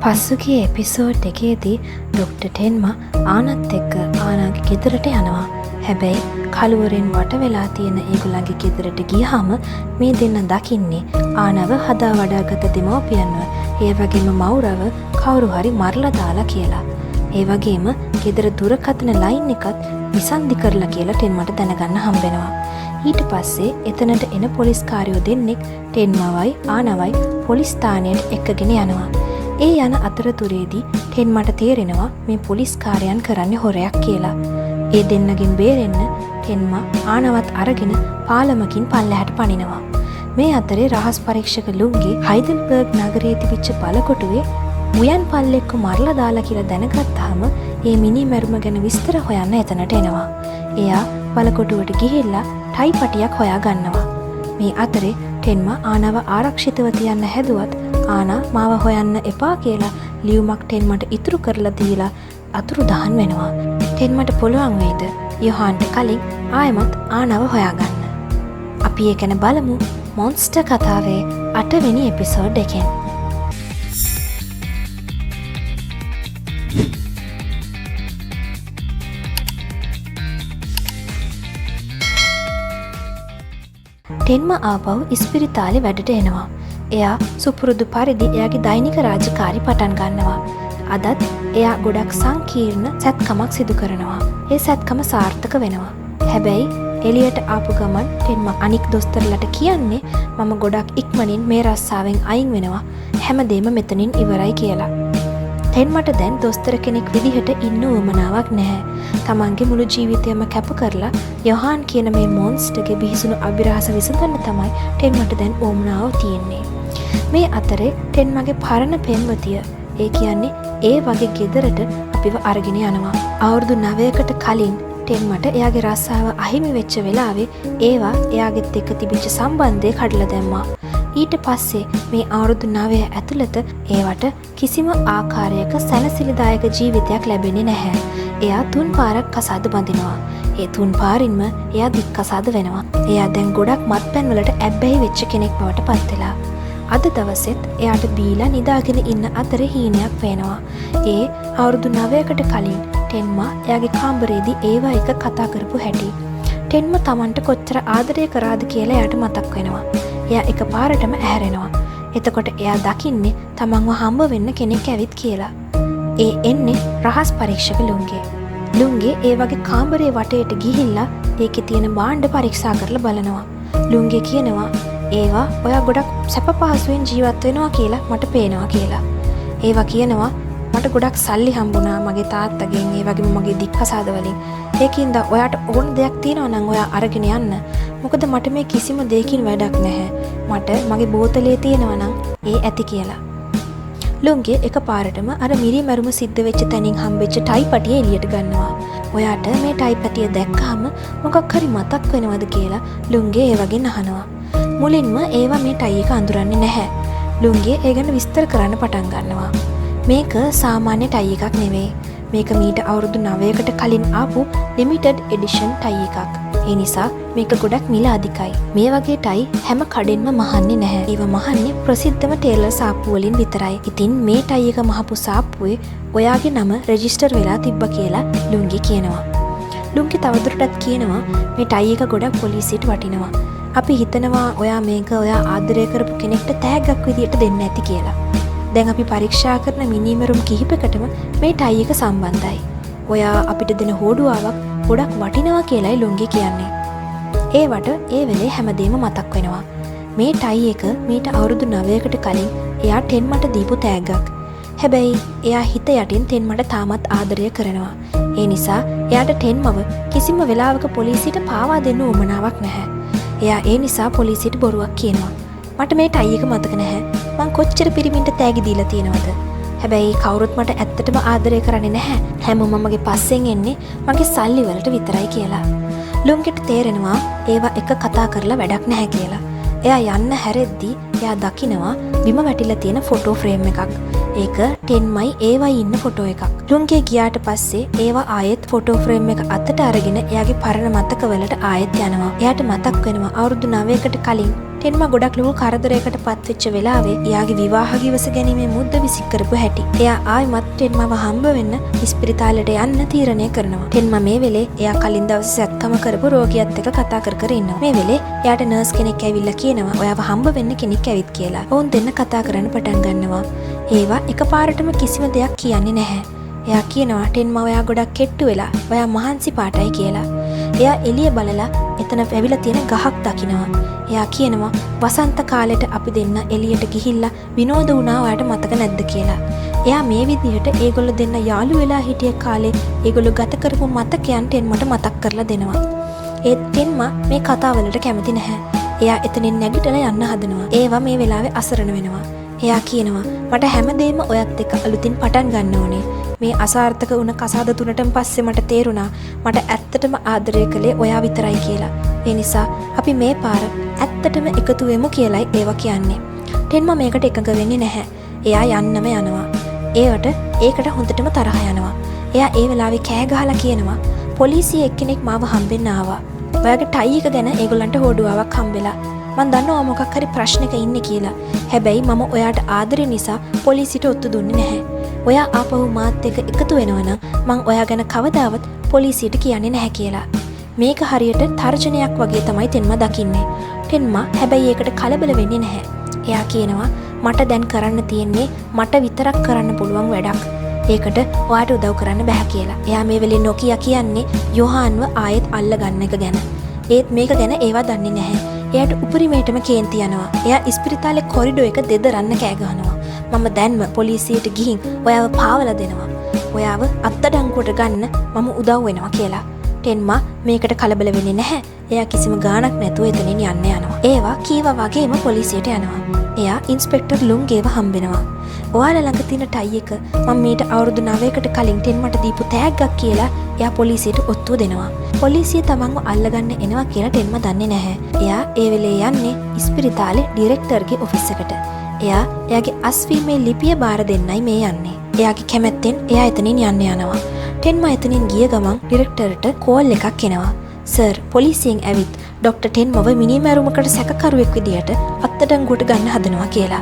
පස්සුගිය episode එකේදී doctor ටෙන්මා ආනත් එක්ක ආනාගේ ගෙදරට යනවා. හැබැයි කළුවරෙන් වට වෙලා තියෙන ඒගොල්ලන්ගේ ගෙදරට ගියාම මේ දෙන්න දකින්නේ ආනව හදා වඩාගත දෙමව්පියන්ව, ඒ වගේම මවුරව කවුරු හරි මරලා දාලා කියලා. ඒ වගේම ගෙදර දුරකථන ලයින් එකත් විසන්ධි කරලා කියලා ටෙන්මාට දැනගන්න හම්බෙනවා. ඊට පස්සේ එතනට එන පොලිස් කාර්යෝ දෙන්නෙක් ටෙන්මාවයි ආනවයි පොලිස් ස්ථානයට එක්කගෙන යනවා. ඒ යන අතරතුරේදී ටෙන්මාට තේරෙනවා මේ පොලිස් කාර්යයන් කරන්නේ හොරයක් කියලා. ඒ දෙන්නගෙන් බේරෙන්න ටෙන්මා ආනවත් අරගෙන පාලමකින් පල්ලෙහාට පනිනවා. මේ අතරේ රහස් පරීක්ෂක ලුන්ගේ හයිඩල්බර්ග් නගරයේ තිබිච්ච බලකොටුවේ මුයන් පල්ලෙක්ව මරලා දාලා කියලා දැනගත්තාම ඒ මිනි මැරුම ගැන විස්තර හොයන්න එතනට එනවා. එයා බලකොටුවට ගිහිල්ලා ටයි පටියක් හොයා ගන්නවා. මේ අතරේ ටෙන්මා ආනව ආරක්ෂිතව තියන්න හැදුවත් ආනා මාව හොයන්න එපා කියලා ලියුමක් ටෙන්මාට ඉතුරු කරලා දීලා අතුරුදහන් වෙනවා. ටෙන්මාට පුළුවන් වෙයිද යොහාන්ට කලින් ආයෙමත් ආනව හොයාගන්න? අපි ඒ ගැන බලමු මොන්ස්ටර් කතාවේ 8 වෙනි එපිසෝඩ් එකෙන්. ටෙන්මා ආපහු ඉස්පිරිතාලේ වැඩට එනවා. එයා සුපුරුදු පරිදි එයාගේ දෛනික රාජකාරි පටන් ගන්නවා. අදත් එයා ගොඩක් සංකීර්ණ සැත්කමක් සිදු කරනවා. ඒ සැත්කම සාර්ථක වෙනවා. හැබැයි එළියට ආපු ගමන් ටෙන්මා අනික් දොස්තරලට කියන්නේ මම ගොඩක් ඉක්මනින් මේ රස්සාවෙන් අයින් වෙනවා. හැමදේම මෙතනින් ඉවරයි කියලා. ටෙන්මාට දැන් දොස්තර කෙනෙක් විදිහට ඉන්න උවමනාවක් නැහැ. තමන්ගේ මුළු ජීවිතයම කැප කරලා යොහාන් කියන මේ මොන්ස්ටර්ගේ බිහිසුණු අභිරහස විසඳන්න තමයි ටෙන්මාට දැන් උවමනාව තියෙන්නේ. මේ අතරේ ටෙන්මාගේ පරණ පෙම්වතිය, ඒ කියන්නේ ඒ වගේ ගෙදරට අපිව අරගෙන යනවා. අවුරුදු 9කට කලින් ටෙන්මාට එයාගේ රස්සාව අහිමි වෙච්ච වෙලාවේ ඒවා එයාගෙත් එක්ක තිබිච්ච සම්බන්ධය කඩලා දැම්මා. ඊට පස්සේ මේ අවුරුදු 9 ඇතුළත ඒවට කිසිම ආකාරයක සැනසිලිදායක ජීවිතයක් ලැබෙන්නේ නැහැ. එයා 3 පාරක් කසාද බඳිනවා. ඒ 3 පාරින්ම එයා දික් කසාද වෙනවා. එයා දැන් ගොඩක් මත්පැන් වලට ඇබ්බැහි වෙච්ච කෙනෙක් බවට පත් වෙලා. අද දවසෙත් එයාට බීලා නිදාගෙන ඉන්න අතර හීනයක් වෙනවා. ඒ අවුරුදු 9කට කලින් ටෙන්මා එයාගේ කාමරේදී ඒවා එක කතා කරපු හැටි. ටෙන්මා Tamanට කොච්චර ආදරය කරාද කියලා එයාට මතක් වෙනවා. එයා එකපාරටම ඇහැරෙනවා. එතකොට එයා දකින්නේ තමන්ව හම්බ වෙන්න කෙනෙක් ඇවිත් කියලා. ඒ එන්නේ රහස් පරීක්ෂක ලුන්ගේ. ලුන්ගේ ඒ වගේ කාමරේ වටේට ගිහිල්ලා ඒකේ තියෙන භාණ්ඩ පරීක්ෂා කරලා බලනවා. ලුන්ගේ කියනවා ඒවා ඔයා ගොඩක් සැප පහසුවෙන් ජීවත් වෙනවා කියලා මට පේනවා කියලා. ඒවා කියනවා මට ගොඩක් සල්ලි හම්බුණා මගේ තාත්තගෙන්, ඒ වගේම මගේ දික්කසාද වලින්. ඒකින්ද ඔයාට ඕන දෙයක් තියෙනවා නම් ඔයා අරගෙන යන්න. මොකද මට මේ කිසිම දෙයකින් වැඩක් නැහැ. මට මගේ බෝතලේ තියෙනවා නම් ඒ ඇති කියලා. ලුන්ගේ එකපාරටම අර මිරි මරුම සිද්ධ වෙච්ච තැනින් හම්බෙච්ච ටයි පටිය එළියට ගන්නවා. ඔයාට මේ ටයි පටිය දැක්කාම මොකක් හරි මතක් වෙනවද කියලා ලුන්ගේ ඒ වගේ අහනවා. මුලින්ම ඒවා මේ ටයි එක අඳුරන්නේ නැහැ. ලුන්ගේ ඒ ගැන විස්තර කරන්න පටන් ගන්නවා. මේක සාමාන්‍ය ටයි එකක් නෙවෙයි. මේක මීට අවුරුදු 9කට කලින් ආපු ලිමිටඩ් එඩිෂන් ටයි එකක්. ඒ නිසා මේක ගොඩක් මිල අධිකයි. මේ වගේ ටයි හැම කඩෙන්ම මහන්නේ නැහැ. ඒව මහන්නේ ප්‍රසිද්ධම ටේලර් සාප්පු වලින් විතරයි. ඉතින් මේ ටයි එක මහපු සාප්පුවේ ඔයාගේ නම රෙජිස්ටර් වෙලා තිබ්බ කියලා ලුන්ගේ කියනවා. ලුන්ගේ තවදුරටත් කියනවා මේ ටයි එක ගොඩක් පොලිසියට වටිනවා. අපි හිතනවා ඔයා මේක ඔයා ආදරය කරපු කෙනෙක්ට තෑග්ගක් විදියට දෙන්න ඇති කියලා. දැන් අපි පරීක්ෂා කරන මිනිමරුම් කිහිපයකටම මේ ටයි එක සම්බන්ධයි. ඔයා අපිට දෙන හෝඩුවාවක් ගොඩක් වටිනවා කියලායි ලුන්ගේ කියන්නේ. ඒවට ඒ වෙලේ හැමදේම මතක් වෙනවා. මේ ටයි එක මීට අවුරුදු 9කට කලින් එයා ටෙන්මාට දීපු තෑග්ගක්. හැබැයි එයා හිත යටින් ටෙන්මාට තාමත් ආදරය කරනවා. ඒ නිසා එයාට ටෙන්මව කිසිම වෙලාවක පොලිසියට පාවා දෙන්න උවමනාවක් නැහැ. එයා ඒ නිසා පොලිසියට බොරුවක් කියනවා. මට මේ ටයි එක මතක නැහැ. මං කොච්චර පිරිමින්ට තෑගි දීලා තියෙනවද? හැබැයි කවුරුත් මට ඇත්තටම ආදරය කරන්නේ නැහැ. හැමෝම මගේ පස්සෙන් එන්නේ මගේ සල්ලි වලට විතරයි කියලා. ලුන්ගෙට තේරෙනවා ඒවා එක කතා කරලා වැඩක් නැහැ කියලා. එයා යන්න හැරෙද්දී එයා දකිනවා බිම වැටිලා තියෙන ෆොටෝ ෆ්‍රේම් එකක්. ඒක ටෙන්මයි ඒවයි ඉන්න ෆොටෝ එකක්. ලුන්ගේ ගියාට පස්සේ ඒවා ආයෙත් ෆොටෝ ෆ්‍රේම් එක අතට අරගෙන එයාගේ පරණ මතක වලට ආයෙත් යනවා. එයාට මතක් වෙනවා අවුරුදු 9කට කලින් ටෙන්මා ගොඩක් ලොකු කරදරයකට පත්වෙච්ච වෙලාවේ එයාගේ විවාහ ගිවිස ගැනීමේ මුද්ද විසික් කරපු හැටි. එයා ආයෙමත් ටෙන්මාව හම්බ වෙන්න ඉස්පිරිතාලෙට යන්න තීරණය කරනවා. ටෙන්මා මේ වෙලේ එයා කලින් දවසේ සැත්කම කරපු රෝගියත් එක්ක කතා කර කර ඉන්නවා. මේ වෙලේ එයාට නර්ස් කෙනෙක් ඇවිල්ලා කියනවා ඔයාව හම්බ වෙන්න කෙනෙක් ඇවිත් කියලා. ඔවුන් දෙන්න කතා කරන්න පටන් ගන්නවා. ඒවා එකපාරටම කිසිම දෙයක් කියන්නේ නැහැ. එයා කියනවා ටෙන්මා ඔයා ගොඩක් කෙට්ටු වෙලා ඔයා මහන්සි පාටයි කියලා. එයා එළිය බලලා එතන ඇවිල්ලා තියෙන ගහක් දකිනවා. එයා කියනවා වසන්ත කාලෙට අපි දෙන්න එළියට ගිහිල්ලා විනෝද වුණා ඔයාට මතක නැද්ද කියලා. එයා මේ විදිහට ඒගොල්ලෝ දෙන්න යාළු වෙලා හිටිය කාලේ ඒගොල්ලෝ ගත කරපු මතකයන් ටෙන්මට මතක් කරලා දෙනවා. ඒත් ටෙන්මා මේ කතාවලට කැමති නැහැ. එයා එතනින් නැගිටලා යන්න හදනවා. ඒවා මේ වෙලාවේ අසරණ වෙනවා. එයා කියනවා මට හැමදේම ඔයත් එක්ක අලුතින් පටන් ගන්න ඕනේ. මේ අසාර්ථක වුණ කසාද තුනටම පස්සේ මට තේරුණා මට ඇත්තටම ආදරය කළේ ඔයා විතරයි කියලා. ඒ නිසා අපි මේ පාර ඇත්තටම එකතු වෙමු කියලයි ඒවා කියන්නේ. ටෙන්මා මේකට එකඟ වෙන්නේ නැහැ. එයා යන්නම යනවා. ඒකට හොඳටම තරහ යනවා. එයා ඒ වෙලාවේ කෑ ගහලා කියනවා පොලිසිය එක්කෙනෙක් මාව හම්බෙන්න ආවා. ඔයාගේ ටයි එක ගැන ඒගොල්ලන්ට හොඩුවාවක් හම්බෙලා. මං දන්නවා මොකක් හරි ප්‍රශ්නක ඉන්නේ කියලා. හැබැයි මම ඔයාට ආදරේ නිසා පොලිසියට ඔත්තු දුන්නේ නැහැ. ඔයා ආපහු මාත් එක්ක එකතු වෙනවනම් මං ඔයා ගැන කවදාවත් පොලිසියට කියන්නේ නැහැ කියලා. මේක හරියට තර්ජනයක් වගේ තමයි ටෙන්මා දකින්නේ. ටෙන්මා හැබැයි ඒකට කලබල වෙන්නේ නැහැ. එයා කියනවා මට දැන් කරන්න තියෙන්නේ මට විතරක් කරන්න පුළුවන් වැඩක්. ඒකට ඔයාට උදව් කරන්න බෑ කියලා. එයා මේ වෙලේ නොකිය කියන්නේ යොහාන්ව ආයෙත් අල්ල ගන්න එක ගැන. ඒත් මේක ගැන ඒවා දන්නේ නැහැ. එයාට උපරිමයටම කේන්ති යනවා. එයා ඉස්පිරිතාලේ කොරිඩෝ එක දෙදරන්න කෑ ගහනවා. මම දැන්ම පොලිසියට ගිහින් ඔයාව පාවලා දෙනවා. ඔයාව අත්අඩංගුවට ගන්න මම උදව් වෙනවා කියලා. ටෙන්මා මේකට කලබල වෙන්නේ නැහැ. එයා කිසිම ගාණක් නැතුව එතනින් යන්න යනවා. ඒවා කීවා වගේම පොලිසියට යනවා. එයා ඉන්ස්පෙක්ටර් ලුන්ගේව හම්බෙනවා. ඔයාලා ළඟ තියෙන ටයි එක මම මීට අවුරුදු 9කට කලින් ටෙන්මට දීපු තෑග්ගක් කියලා එයා පොලිසියට ඔත්තුව දෙනවා. පොලිසිය තමන්ව අල්ලගන්න එනවා කියලා ටෙන්මා දන්නේ නැහැ. එයා ඒ වෙලේ යන්නේ ඉස්පිරිතාලේ ඩිරෙක්ටර්ගේ ඔෆිස් එකට. එයා එයාගේ අස්වීමේ ලිපිය බාර දෙන්නයි මේ යන්නේ. එයාගේ කැමැත්තෙන් එයා එතනින් යන්න යනවා. ටෙන්මා එතනින් ගිය ගමන් ඩිරෙක්ටර්ට කෝල් එකක් එනවා. සර් පොලිසියෙන් ඇවිත් ඩොක්ටර් ටෙන්මව මිනිමැරුමකට සැකකරුවෙක් විදියට අත්අඩංගුවට ගන්න හදනවා කියලා.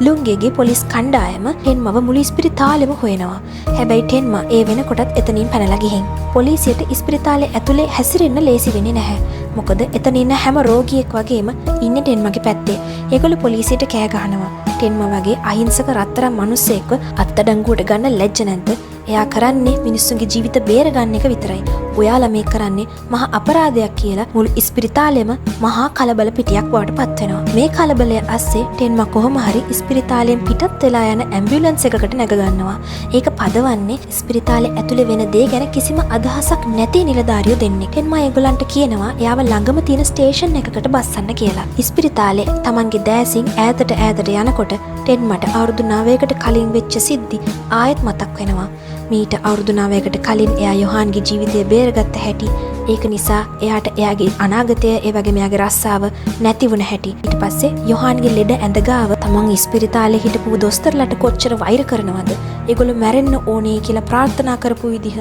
ලුන්ගේගේ පොලිස් කණ්ඩායම ටෙන්මව මුළු ඉස්පිරිතාලෙම හොයනවා. හැබැයි ටෙන්මා ඒ වෙනකොටත් එතනින් පැනලා ගිහින් පොලිසියට ඉස්පිරිතාලේ ඇතුලේ හැසිරෙන්න ලේසි වෙන්නේ නැහැ. මොකද එතන ඉන්න හැම රෝගියෙක් වගේම ඉන්නේ ටෙන්මාගේ පැත්තේ. ඒගොල්ලෝ පොලිසියට කෑ ගහනවා. ටෙන්මා වගේ අහිංසක රත්තරන් මිනිස්සෙක්ව අත්අඩංගුවට ගන්න ලැජ්ජ නැද්ද? එයා කරන්නේ මිනිස්සුන්ගේ ජීවිත බේරගන්න එක විතරයි. ඔයාලා මේ කරන්නේ මහා අපරාධයක් කියලා මුළු ඉස්පිරිතාලෙම මහා කලබල පිටියක් බවට පත් වෙනවා. මේ කලබලය ඇස්සේ ටෙන්මා කොහොම හරි ඉස්පිරිතාලෙන් පිටත් වෙලා යන ඇම්බියුලන්ස් එකකට නැග ගන්නවා. ඒක පදවන්නේ ඉස්පිරිතාලේ ඇතුලේ වෙන දේ ගැන කිසිම අදහසක් නැති නිලධාරියෝ දෙන්නේ. ටෙන්මා ඒගොල්ලන්ට කියනවා එයාව ළඟම තියෙන ස්ටේෂන් එකකට බස්සන්න කියලා. ඉස්පිරිතාලේ Tamanගේ දෑසින් ඈතට යනකොට ටෙන්මාට අවුරුදු 9කට කලින් වෙච්ච සිද්ධි ආයෙත් මතක් වෙනවා. මීට අවුරුදු 9කට කලින් එයා යොහාන්ගේ ජීවිතය බේරගත්ත හැටි. ඒක නිසා එයාට එයාගේ අනාගතය ඒ වගේම එයාගේ රස්සාව නැති වුණ හැටි. ඊට පස්සේ යොහාන්ගේ ලෙඩ ඇඳ ගාව තමන් ඉස්පිරිතාලේ හිටපු දොස්තරලට කොච්චර වෛර කරනවද? ඒගොල්ලෝ මැරෙන්න ඕනේ කියලා ප්‍රාර්ථනා කරපු විදිහ.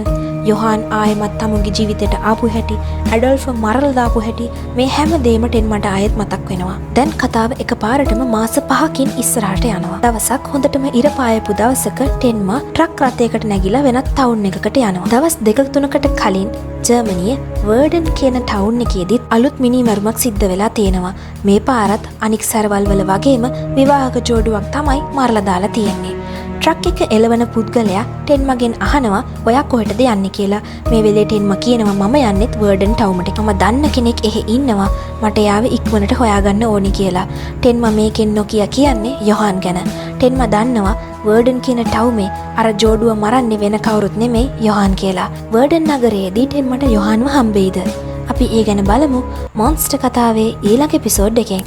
යොහාන් ආයෙමත් තමුන්ගේ ජීවිතයට ආපු හැටි, ඇඩොල්ෆ් මරලා දාපු හැටි මේ හැම දෙයක්ම ටෙන්මාට ආයෙත් මතක් වෙනවා. දැන් කතාව එකපාරටම මාස 5කින් ඉස්සරහට යනවා. දවසක් හොඳටම ඉර පායපු දවසක ටෙන්මා ට්‍රක් රථයකට නැගිලා වෙනත් ටවුන් එකකට යනවා. දවස් 2-3කට කලින් ජර්මනියේ වර්ඩන් කියන ටවුන් එකේදීත් අලුත් මිනිමැරුමක් සිද්ධ වෙලා තියෙනවා. මේ පාරත් අනික් සැරවල් වල වගේම විවාහක ජෝඩුවක් තමයි මරලා දාලා තියෙන්නේ. ට්‍රක් එක එලවන පුද්ගලයා ටෙන්මාගෙන් අහනවා ඔයා කොහෙටද යන්නේ කියලා. මේ වෙලේ ටෙන්මා කියනවා මම යන්නෙත් වර්ඩන් ටවුමට. මම දන්න කෙනෙක් එහෙ ඉන්නවා. මට යාව ඉක්මනට හොයාගන්න ඕනි කියලා. ටෙන්මා මේකෙන් නොකිය කියන්නේ යොහාන් ගැන. ටෙන්මා දන්නවා වර්ඩන් කියන ටවුමේ අර ජෝඩුව මරන්නේ වෙන කවුරුත් නෙමෙයි යොහාන් කියලා. වර්ඩන් නගරයේදී ටෙන්මාට යොහාන්ව හම්බෙයිද? අපි ඒ ගැන බලමු මොන්ස්ටර් කතාවේ ඊළඟ එපිසෝඩ් එකෙන්.